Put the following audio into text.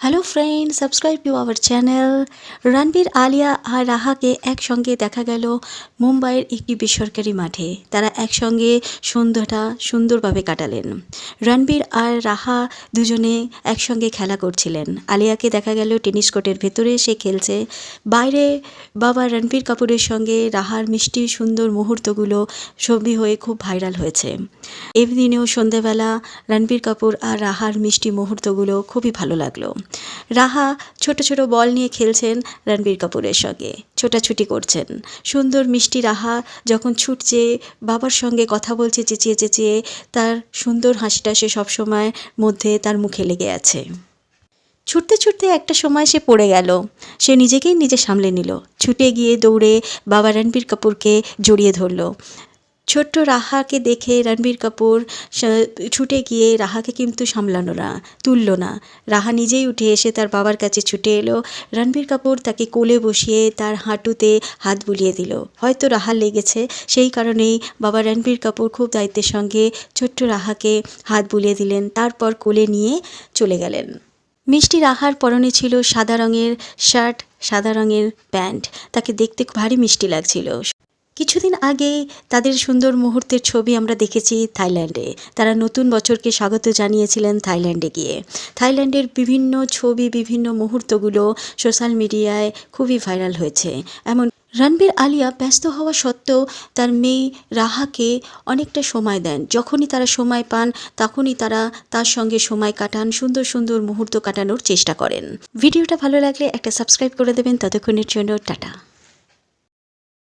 Hello friend, subscribe to our channel. Ranbir, Alia আর রাহাকে একসঙ্গে দেখা গেল মুম্বাইয়ের একটি বেসরকারি মাঠে। তারা একসঙ্গে সন্ধ্যাটা সুন্দরভাবে কাটালেন। রণবীর আর রাহা দুজনে একসঙ্গে খেলা করছিলেন। আলিয়াকে দেখা গেল টেনিস কোর্টের ভেতরে সে খেলছে। বাইরে বাবা রণবীর কাপুরের সঙ্গে রাহার মিষ্টি সুন্দর মুহূর্তগুলো ছবি হয়ে খুব ভাইরাল হয়েছে। এদিনেও সন্ধেবেলা রণবীর কাপুর আর রাহার মিষ্টি মুহূর্তগুলো খুবই ভালো লাগলো। রাহা ছোট ছোট বল নিয়ে খেলছেন রণবীর কাপুরের সঙ্গে, ছোটাছুটি করছেন। সুন্দর মিষ্টি রাহা যখন ছুটছে, বাবার সঙ্গে কথা বলছে চেঁচিয়ে চেঁচিয়ে, তার সুন্দর হাসিটা সে সবসময় মধ্যে তার মুখে লেগে আছে। ছুটতে ছুটতে একটা সময় সে পড়ে গেল। সে নিজেকেই নিজে সামলে নিল, ছুটে গিয়ে দৌড়ে বাবা রণবীর কাপুরকে জড়িয়ে ধরল। ছোট্ট রাহাকে দেখে রণবীর কাপুর ছুটে গিয়ে রাহাকে কিন্তু তুলল না। রাহা নিজেই উঠে এসে তার বাবার কাছে ছুটে এলো। রণবীর কাপুর তাকে কোলে বসিয়ে তার হাঁটুতে হাত বুলিয়ে দিল। হয়তো রাহা লেগেছে, সেই কারণেই বাবা রণবীর কাপুর খুব দায়িত্বের সঙ্গে ছোট্ট রাহাকে হাত বুলিয়ে দিলেন, তারপর কোলে নিয়ে চলে গেলেন। মিষ্টি রাহার পরনে ছিল সাদা রঙের শার্ট, সাদা রঙের প্যান্ট। তাকে দেখতে ভারী মিষ্টি লাগছিল। কিছুদিন আগে তাদের সুন্দর মুহূর্তের ছবি আমরা দেখেছি থাইল্যান্ডে। তারা নতুন বছরকে স্বাগত জানিয়েছিলেন থাইল্যান্ডে গিয়ে। থাইল্যান্ডের বিভিন্ন ছবি, বিভিন্ন মুহূর্তগুলো সোশ্যাল মিডিয়ায় খুবই ভাইরাল হয়েছে। এমন রণবীর, আলিয়া ব্যস্ত হওয়া সত্ত্বেও তার মেয়ে রাহাকে অনেকটা সময় দেন। যখনই তারা সময় পান তখনই তারা তার সঙ্গে সময় কাটান, সুন্দর সুন্দর মুহূর্ত কাটানোর চেষ্টা করেন। ভিডিওটা ভালো লাগলে একটা সাবস্ক্রাইব করে দেবেন। ততক্ষণের জন্য টাটা।